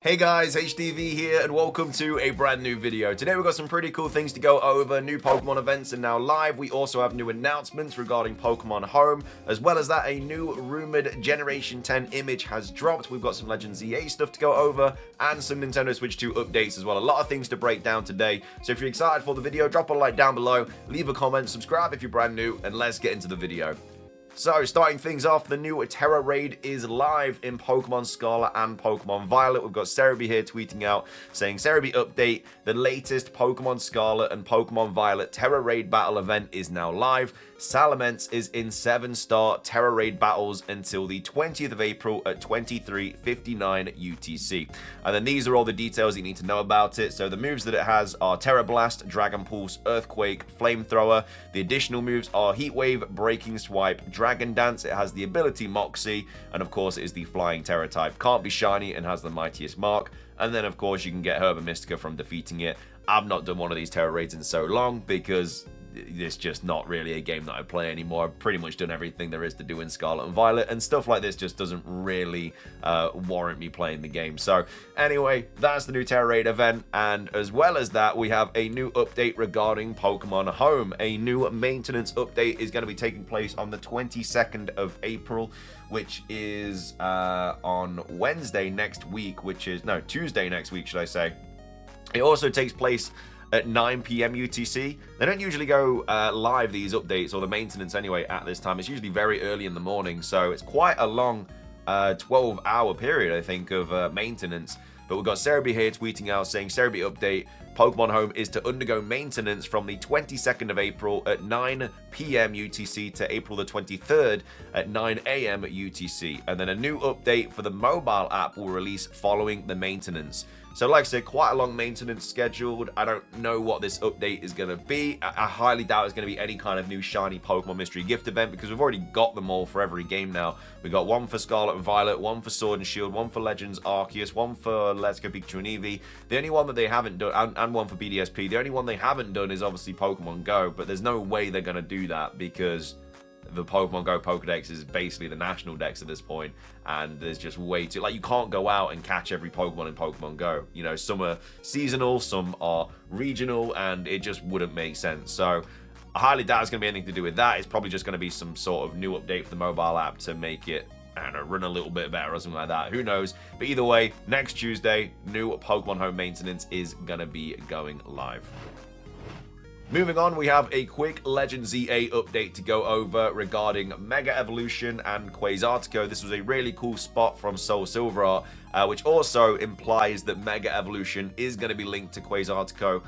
Hey guys, HDV here and welcome to a brand new video. Today we've got some pretty cool things to go over. New Pokemon events are now live. We also have new announcements regarding Pokemon Home. As well as that, a new rumored Generation 10 image has dropped. We've got some Legends EA stuff to go over and some Nintendo Switch 2 updates as well. A lot of things to break down today. So if you're excited for the video, drop a like down below, leave a comment, subscribe if you're brand new, and let's get into the video. So, starting things off, the new Terra Raid is live in Pokemon Scarlet and Pokemon Violet. We've got Cerebi here tweeting out, saying, Cerebi update, the latest Pokemon Scarlet and Pokemon Violet Terra Raid battle event is now live. Salamence is in 7-star Terra Raid battles until the 20th of April at 23:59 UTC. And then these are all the details you need to know about it. So the moves that it has are Terra Blast, Dragon Pulse, Earthquake, Flamethrower. The additional moves are Heat Wave, Breaking Swipe, Dragon Dance. It has the ability Moxie, and of course it is the Flying Terra type. Can't be shiny and has the Mightiest Mark. And then of course you can get Herba Mystica from defeating it. I've not done one of these Terra Raids in so long because it's just not really a game that I play anymore. I've pretty much done everything there is to do in Scarlet and Violet, and stuff like this just doesn't really warrant me playing the game. So anyway, that's the new Terra Raid event, and as well as that, we have a new update regarding Pokemon Home. A new maintenance update is going to be taking place on the 22nd of April, which is on Wednesday next week, Tuesday next week, should I say. It also takes place at 9 PM UTC. They don't usually go live, these updates, or the maintenance anyway, at this time. It's usually very early in the morning, so it's quite a long 12-hour period, I think, of maintenance. But we've got Cerebi here tweeting out saying, Cerebi update, Pokemon Home is to undergo maintenance from the 22nd of April at 9 PM UTC to April the 23rd at 9 AM UTC. And then a new update for the mobile app will release following the maintenance. So like I said, quite a long maintenance scheduled. I don't know what this update is going to be. I highly doubt it's going to be any kind of new shiny Pokemon Mystery Gift event because we've already got them all for every game now. We got one for Scarlet and Violet, one for Sword and Shield, one for Legends Arceus, one for Let's Go Pikachu and Eevee. The only one that they haven't done, and one for BDSP, the only one they haven't done is obviously Pokemon Go, but there's no way they're going to do that because the Pokemon Go Pokedex is basically the national dex at this point, and there's just way too, like, you can't go out and catch every Pokemon in Pokemon Go. You know, some are seasonal, some are regional, and it just wouldn't make sense. So I highly doubt it's going to be anything to do with that. It's probably just going to be some sort of new update for the mobile app to make it, I don't know, run a little bit better or something like that. Who knows? But either way, next Tuesday, new Pokemon Home maintenance is going to be going live. Moving on, we have a quick Legends EA update to go over regarding Mega Evolution and Quasartico. This was a really cool spot from Soul Silver Art, which also implies that Mega Evolution is going to be linked to Quasartico,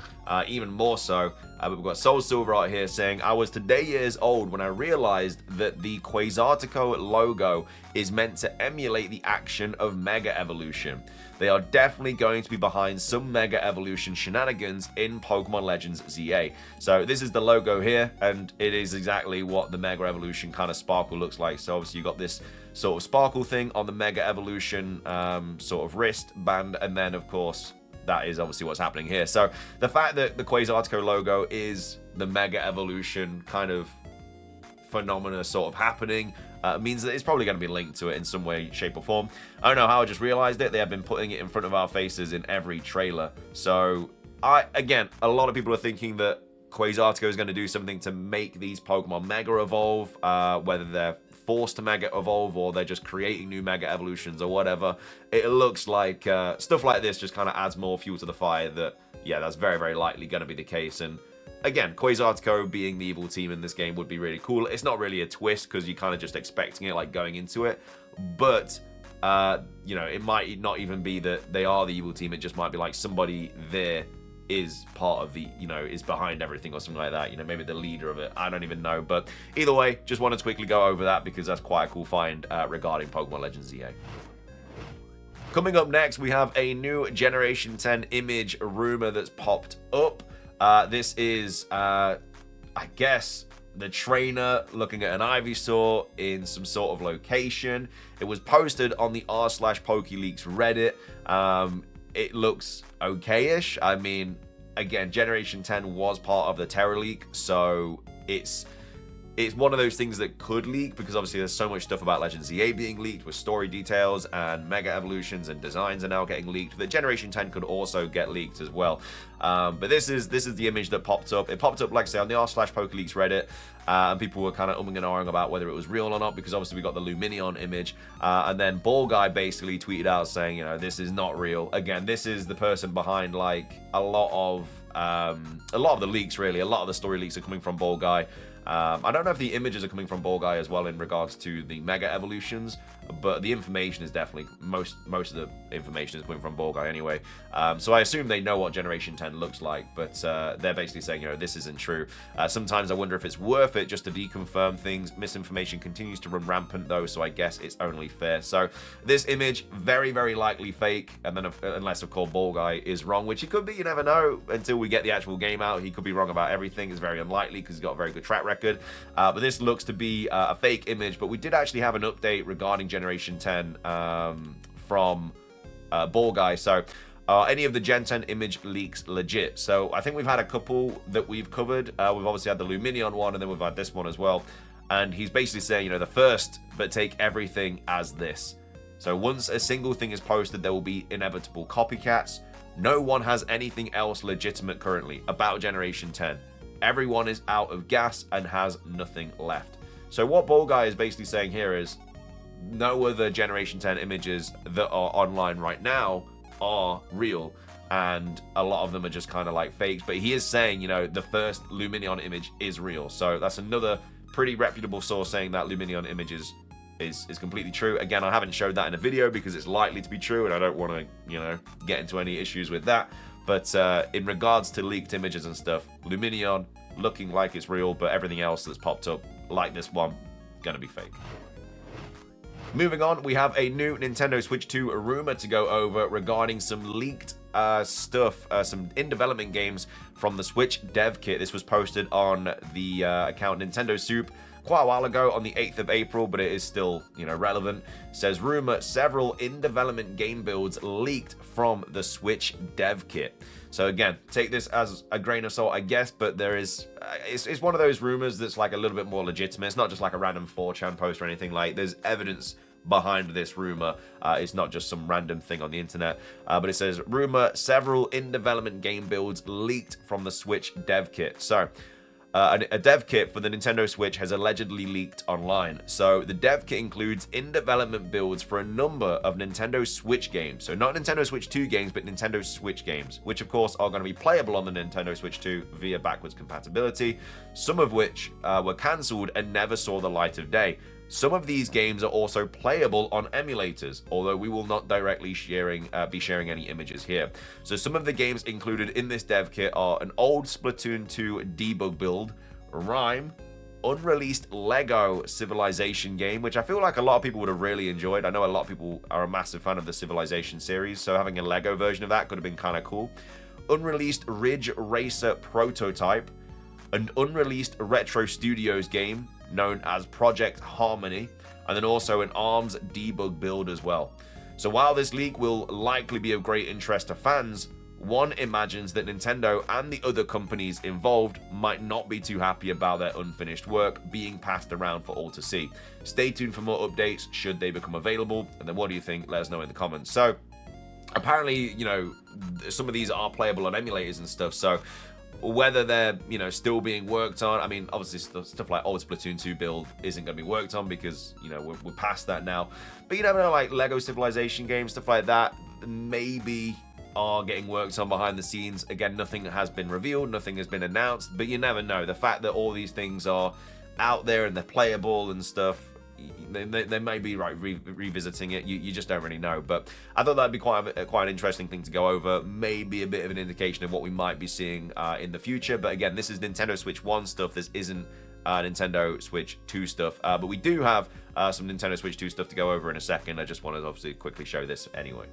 even more so. But we've got Soul Silver Art here saying, I was today years old when I realized that the Quasartico logo is meant to emulate the action of Mega Evolution. They are definitely going to be behind some Mega Evolution shenanigans in Pokemon Legends ZA. So this is the logo here, and it is exactly what the Mega Evolution kind of sparkle looks like. So obviously you got this sort of sparkle thing on the Mega Evolution sort of wristband, and then of course that is obviously what's happening here. So the fact that the Quasartico logo is the Mega Evolution kind of phenomena sort of happening means that it's probably going to be linked to it in some way, shape or form. I don't know how I just realized it. They have been putting it in front of our faces in every trailer. So again, a lot of people are thinking that Quasartico is going to do something to make these Pokemon Mega Evolve, whether they're forced to Mega Evolve or they're just creating new Mega Evolutions or whatever. It looks like stuff like this just kind of adds more fuel to the fire that, yeah, that's very, very likely going to be the case. And again, Quasartico being the evil team in this game would be really cool. It's not really a twist because you're kind of just expecting it, like, going into it. But, you know, it might not even be that they are the evil team. It just might be like somebody there is part of the, you know, is behind everything or something like that. You know, maybe the leader of it. I don't even know. But either way, just wanted to quickly go over that because that's quite a cool find regarding Pokemon Legends EA. Coming up next, we have a new Generation 10 image rumor that's popped up. This is, I guess, the trainer looking at an Ivysaur in some sort of location. It was posted on the r/PokeLeaks Reddit. It looks okay-ish. I mean, again, Generation 10 was part of the Terra Leak, so it's it's one of those things that could leak, because obviously there's so much stuff about Legends EA being leaked with story details, and Mega Evolutions and designs are now getting leaked. The Generation 10 could also get leaked as well. But this is the image that popped up. It popped up, like I say, on the r/PokeLeaks Reddit, and people were kind of umming and ahhing about whether it was real or not, because obviously we got the Luminion image, and then Ball Guy basically tweeted out saying, you know, this is not real. Again, this is the person behind like a lot of the leaks, really. A lot of the story leaks are coming from Ball Guy. I don't know if the images are coming from Ball Guy as well in regards to the Mega Evolutions, but the information is definitely, most of the information is coming from Ball Guy anyway. So I assume they know what Generation 10 looks like, but they're basically saying, you know, this isn't true. Sometimes I wonder if it's worth it just to deconfirm things. Misinformation continues to run rampant though, so I guess it's only fair. So this image, very, very likely fake, and then unless of course Ball Guy is wrong, which he could be, you never know. Until we get the actual game out, he could be wrong about everything. It's very unlikely because he's got a very good track record. But this looks to be a fake image, but we did actually have an update regarding Generation 10 from Ball Guy. So any of the Gen 10 image leaks legit? So I think we've had a couple that we've covered. We've obviously had the Luminion one, and then we've had this one as well. And he's basically saying, you know, the first, but take everything as this. So once a single thing is posted, there will be inevitable copycats. No one has anything else legitimate currently about Generation 10. Everyone is out of gas and has nothing left. So what Ball Guy is basically saying here is no other Generation 10 images that are online right now are real, and a lot of them are just kind of like fakes. But he is saying, you know, the first Luminion image is real. So that's another pretty reputable source saying that Luminion image is completely true. Again, I haven't showed that in a video because it's likely to be true, and I don't want to, you know, get into any issues with that. But in regards to leaked images and stuff, Luminion looking like it's real, but everything else that's popped up, like this one, gonna be fake. Moving on, we have a new Nintendo Switch 2 rumor to go over regarding some leaked stuff, some in-development games from the Switch dev kit. This was posted on the account Nintendo Soup quite a while ago on the 8th of April, but it is still, you know, relevant. It says, rumor, several in-development game builds leaked from the Switch dev kit. So again, take this as a grain of salt, I guess, but there is, it's one of those rumors that's like a little bit more legitimate. It's not just like a random 4chan post or anything. Like, there's evidence behind this rumor. It's not just some random thing on the internet, but it says, rumor, several in-development game builds leaked from the Switch dev kit. So a dev kit for the Nintendo Switch has allegedly leaked online. So the dev kit includes in-development builds for a number of Nintendo Switch games. So not Nintendo Switch 2 games, but Nintendo Switch games, which of course are going to be playable on the Nintendo Switch 2 via backwards compatibility, some of which were cancelled and never saw the light of day. Some of these games are also playable on emulators, although we will not directly be sharing any images here. So some of the games included in this dev kit are an old Splatoon 2 debug build, Rhyme, unreleased Lego Civilization game, which I feel like a lot of people would have really enjoyed. I know a lot of people are a massive fan of the Civilization series, so having a Lego version of that could have been kind of cool. Unreleased Ridge Racer prototype, an unreleased Retro Studios game known as Project Harmony, and then also an ARMS debug build as well. So while this leak will likely be of great interest to fans, one imagines that Nintendo and the other companies involved might not be too happy about their unfinished work being passed around for all to see. Stay tuned for more updates should they become available, and then what do you think? Let us know in the comments. So apparently, you know, some of these are playable on emulators and stuff, so whether they're, you know, still being worked on, I mean, obviously stuff like old Splatoon 2 build isn't going to be worked on because, you know, we're past that now. But you never know, like Lego Civilization games, stuff like that, maybe are getting worked on behind the scenes. Again, nothing has been revealed, nothing has been announced, but you never know. The fact that all these things are out there and they're playable and stuff, they may be right revisiting it. You just don't really know. But I thought that'd be quite an interesting thing to go over. Maybe a bit of an indication of what we might be seeing in the future. But again, this is Nintendo Switch 1 stuff. This isn't Nintendo Switch 2 stuff. But we do have some Nintendo Switch 2 stuff to go over in a second. I just wanted to obviously quickly show this anyway.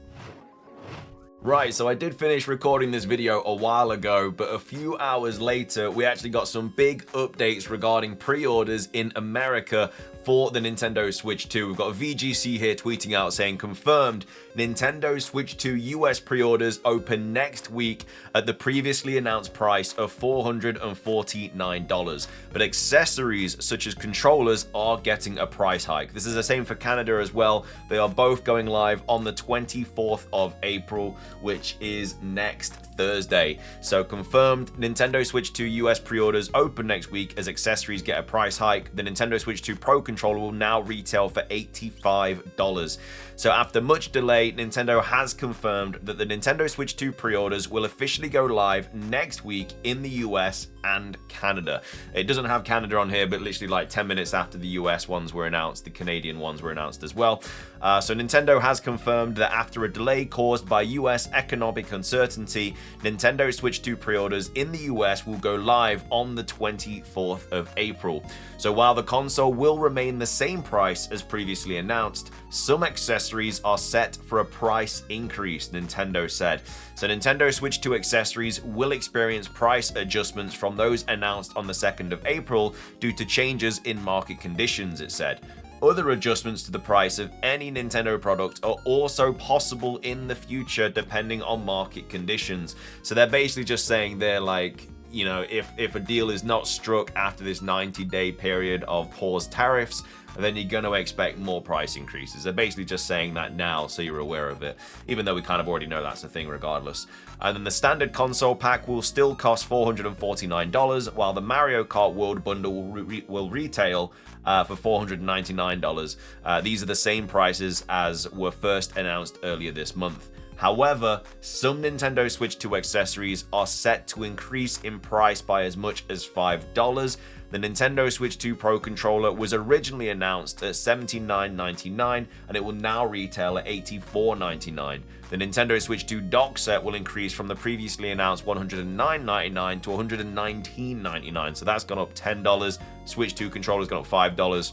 Right, so I did finish recording this video a while ago, but a few hours later, we actually got some big updates regarding pre-orders in America for the Nintendo Switch 2. We've got VGC here tweeting out saying, confirmed, Nintendo Switch 2 US pre-orders open next week at the previously announced price of $449. But accessories such as controllers are getting a price hike. This is the same for Canada as well. They are both going live on the 24th of April, which is next Thursday. So confirmed, Nintendo Switch 2 US pre-orders open next week as accessories get a price hike. The Nintendo Switch 2 Pro controller will now retail for $85. So after much delay, Nintendo has confirmed that the Nintendo Switch 2 pre-orders will officially go live next week in the US and Canada. It doesn't have Canada on here, but literally like 10 minutes after the US ones were announced, the Canadian ones were announced as well. So Nintendo has confirmed that after a delay caused by US economic uncertainty, Nintendo Switch 2 pre-orders in the US will go live on the 24th of April. So while the console will remain the same price as previously announced, some accessories are set for a price increase, Nintendo said. So Nintendo Switch 2 accessories will experience price adjustments from those announced on the 2nd of April due to changes in market conditions, it said. Other adjustments to the price of any Nintendo product are also possible in the future depending on market conditions. So they're basically just saying they're like, you know, if a deal is not struck after this 90-day period of paused tariffs, then you're going to expect more price increases. They're basically just saying that now so you're aware of it, even though we kind of already know that's the thing regardless. And then the standard console pack will still cost $449, while the Mario Kart World Bundle will retail for $499. These are the same prices as were first announced earlier this month. However, some Nintendo Switch 2 accessories are set to increase in price by as much as $5. The Nintendo Switch 2 Pro controller was originally announced at $79.99 and it will now retail at $84.99. The Nintendo Switch 2 dock set will increase from the previously announced $109.99 to $119.99, so that's gone up $10. Switch 2 controller's gone up $5.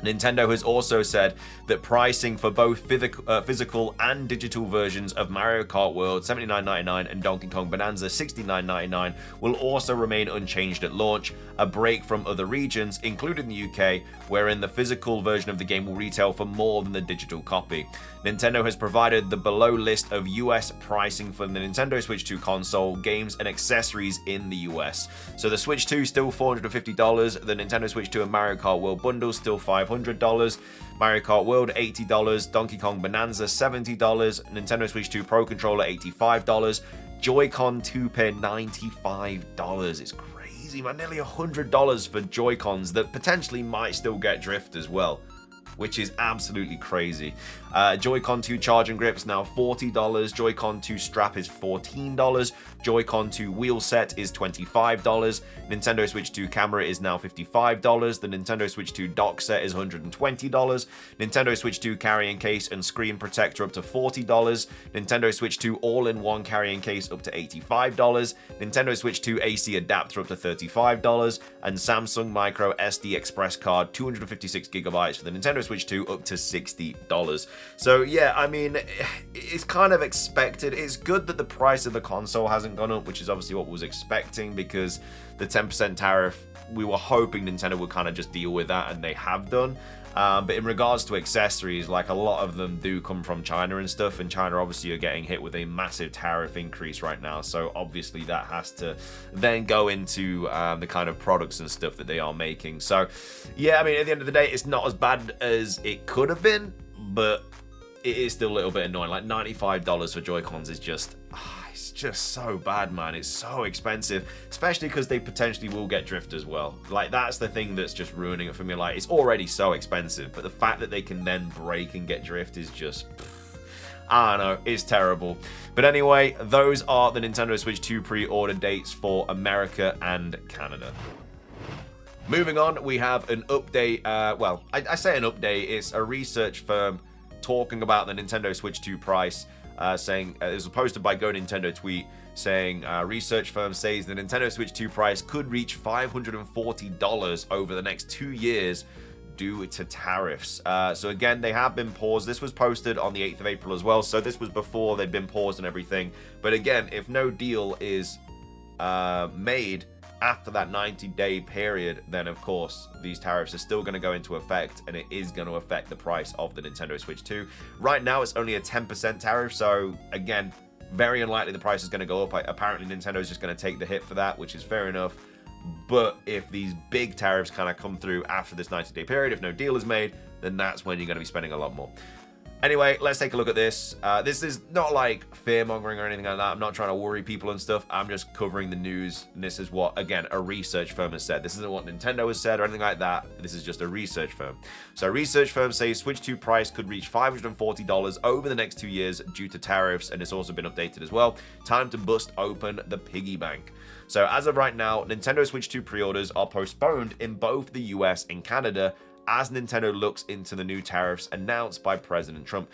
Nintendo has also said that pricing for both physical and digital versions of Mario Kart World $79.99 and Donkey Kong Bonanza $69.99 will also remain unchanged at launch, a break from other regions, including the UK, wherein the physical version of the game will retail for more than the digital copy. Nintendo has provided the below list of US pricing for the Nintendo Switch 2 console, games, and accessories in the US. So the Switch 2 still $450, the Nintendo Switch 2 and Mario Kart World bundle still $500, Mario Kart World $80, Donkey Kong Bonanza $70, Nintendo Switch 2 Pro controller $85, Joy-Con 2 pair $95. It's crazy, man. Nearly $100 for Joy-Cons that potentially might still get drift as well, which is absolutely crazy. Joy-Con 2 charging grips now $40, Joy-Con 2 strap is $14, Joy-Con 2 wheel set is $25, Nintendo Switch 2 camera is now $55, the Nintendo Switch 2 dock set is $120, Nintendo Switch 2 carrying case and screen protector up to $40, Nintendo Switch 2 all-in-one carrying case up to $85, Nintendo Switch 2 AC adapter up to $35, and Samsung Micro SD Express card 256GB for the Nintendo Switch 2 up to $60. So yeah, I mean, it's kind of expected. It's good that the price of the console hasn't gone up, which is obviously what we was expecting, because the 10% tariff, we were hoping Nintendo would kind of just deal with that, and they have done. But in regards to accessories, like a lot of them do come from China and stuff, and China obviously are getting hit with a massive tariff increase right now, so obviously that has to then go into the kind of products and stuff that they are making. So yeah, I mean, at the end of the day, it's not as bad as it could have been, but it is still a little bit annoying. Like $95 for Joy-Cons is just, it's just so bad, man. It's so expensive, especially because they potentially will get drift as well. Like, that's the thing that's just ruining it for me. Like, it's already so expensive, but the fact that they can then break and get drift is just, I don't know, it's terrible. But anyway, those are the Nintendo Switch 2 pre-order dates for America and Canada. Moving on, we have an update. Well, I say an update. It's a research firm talking about the Nintendo Switch 2 price, saying, it was posted by Go Nintendo tweet, saying, research firm says the Nintendo Switch 2 price could reach $540 over the next 2 years due to tariffs. So again, they have been paused. This was posted on the 8th of April as well, so this was before they'd been paused and everything. But again, if no deal is made after that 90-day period, then of course these tariffs are still going to go into effect, and it is going to affect the price of the Nintendo Switch 2. Right now it's only a 10% tariff, so again, very unlikely the price is going to go up. Apparently Nintendo is just going to take the hit for that, which is fair enough. But if these big tariffs kind of come through after this 90-day period, if no deal is made, then that's when you're going to be spending a lot more. Anyway, let's take a look at this. This is not like fear-mongering or anything like that. I'm not trying to worry people and stuff. I'm just covering the news. And this is what, again, a research firm has said. This isn't what Nintendo has said or anything like that. This is just a research firm. So a research firm says Switch 2 price could reach $540 over the next 2 years due to tariffs, and it's also been updated as well. Time to bust open the piggy bank. So as of right now, Nintendo Switch 2 pre-orders are postponed in both the US and Canada as Nintendo looks into the new tariffs announced by President Trump.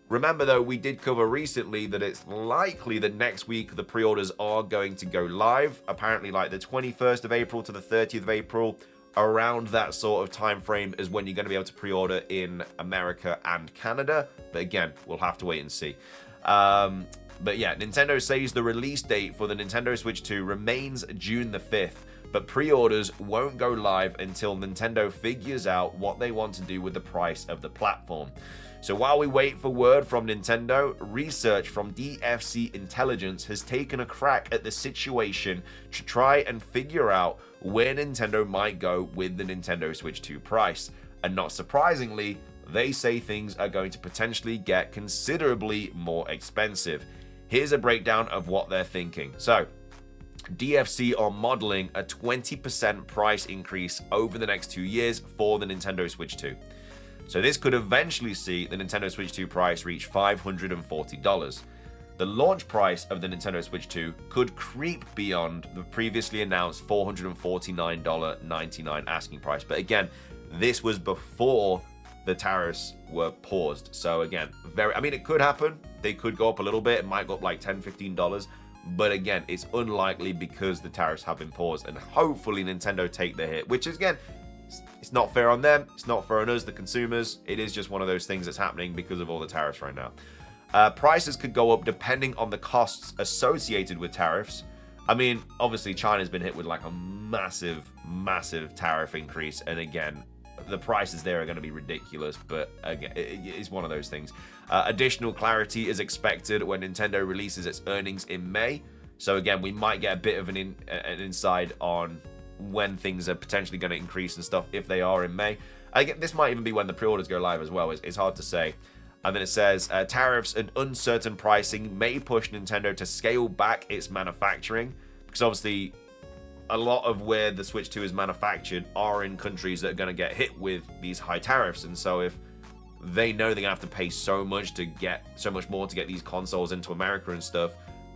Remember though, we did cover recently that it's likely that next week the pre-orders are going to go live. Apparently like the 21st of April to the 30th of April, around that sort of time frame is when you're going to be able to pre-order in America and Canada. But again, we'll have to wait and see. But yeah, Nintendo says the release date for the Nintendo Switch 2 remains June the 5th. But pre-orders won't go live until Nintendo figures out what they want to do with the price of the platform. So while we wait for word from Nintendo, research from DFC Intelligence has taken a crack at the situation to try and figure out where Nintendo might go with the Nintendo Switch 2 price. And not surprisingly, they say things are going to potentially get considerably more expensive. Here's a breakdown of what they're thinking. So, DFC are modeling a 20% price increase over the next 2 years for the Nintendo Switch 2. So this could eventually see the Nintendo Switch 2 price reach $540. The launch price of the Nintendo Switch 2 could creep beyond the previously announced $449.99 asking price. But again, this was before the tariffs were paused. So again, it could happen. They could go up a little bit. It might go up like $10, $15. But again, it's unlikely because the tariffs have been paused, and hopefully Nintendo take the hit, which is, again, it's not fair on them, it's not fair on us, the consumers. It is just one of those things that's happening because of all the tariffs right now. Prices could go up depending on the costs associated with tariffs. I mean, obviously China's been hit with like a massive tariff increase, and again, the prices there are going to be ridiculous, but again, it's one of those things. Additional clarity is expected when Nintendo releases its earnings in May. So again, we might get a bit of an insight on when things are potentially going to increase and stuff if they are in May. Again, this might even be when the pre-orders go live as well. It's hard to say. And then it says, tariffs and uncertain pricing may push Nintendo to scale back its manufacturing, because obviously a lot of where the Switch 2 is manufactured are in countries that are going to get hit with these high tariffs. And so if they know they're going to have to pay so much more to get these consoles into America and stuff,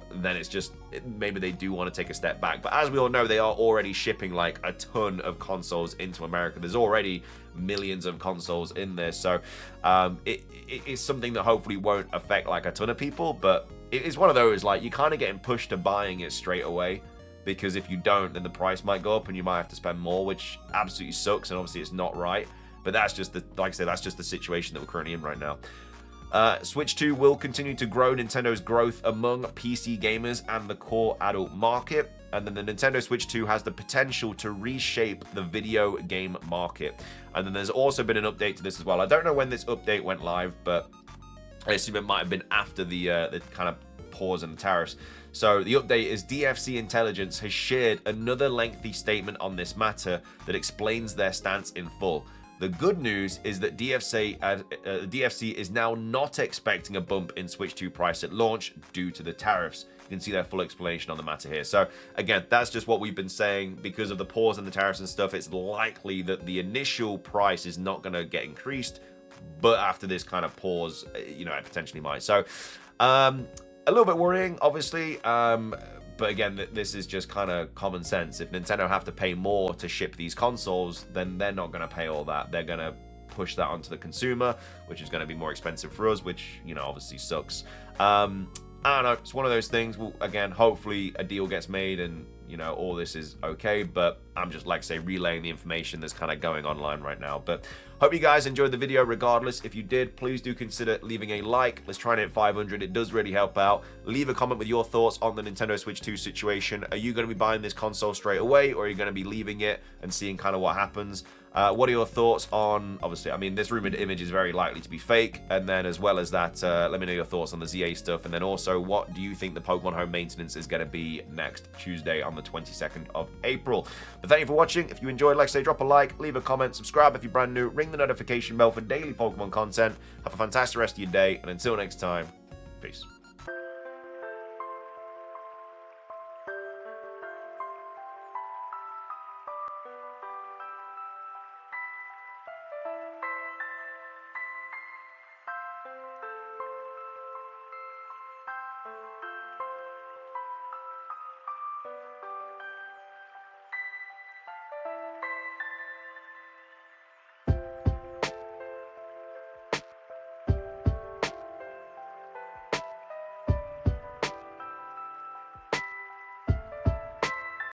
then it's just, maybe they do want to take a step back. But as we all know, they are already shipping like a ton of consoles into America. There's already millions of consoles in there. So it's something that hopefully won't affect like a ton of people. But it's one of those, like, you're kind of getting pushed to buying it straight away, because if you don't, then the price might go up and you might have to spend more, which absolutely sucks, and obviously it's not right. But that's just like I say, that's just the situation that we're currently in right now. Switch 2 will continue to grow Nintendo's growth among PC gamers and the core adult market. And then the Nintendo Switch 2 has the potential to reshape the video game market. And then there's also been an update to this as well. I don't know when this update went live, but I assume it might have been after the kind of pause in the tariffs. So the update is DFC Intelligence has shared another lengthy statement on this matter that explains their stance in full. The good news is that DFC is now not expecting a bump in Switch 2 price at launch due to the tariffs. You can see their full explanation on the matter here. So again, that's just what we've been saying. Because of the pause and the tariffs and stuff, it's likely that the initial price is not going to get increased, but after this kind of pause, it potentially might. So a little bit worrying, obviously. But again, this is just kind of common sense. If Nintendo have to pay more to ship these consoles, then they're not going to pay all that. They're going to push that onto the consumer, which is going to be more expensive for us, which, obviously sucks. I don't know. It's one of those things. Well, again, hopefully a deal gets made and, all this is okay. But I'm just, like I say, relaying the information that's kind of going online right now. But Hope you guys enjoyed the video regardless. If you did, please do consider leaving a like. Let's try and hit 500. It does really help out. Leave a comment with your thoughts on the Nintendo Switch 2 situation. Are you going to be buying this console straight away, or are you going to be leaving it and seeing kind of what happens? What are your thoughts on, obviously, I mean, this rumored image is very likely to be fake, and then as well as that, let me know your thoughts on the ZA stuff, and then also, what do you think the Pokemon Home maintenance is going to be next Tuesday on the 22nd of April? But thank you for watching. If you enjoyed, like I say, drop a like, leave a comment, subscribe if you're brand new, ring the notification bell for daily Pokemon content. Have a fantastic rest of your day, and until next time, peace.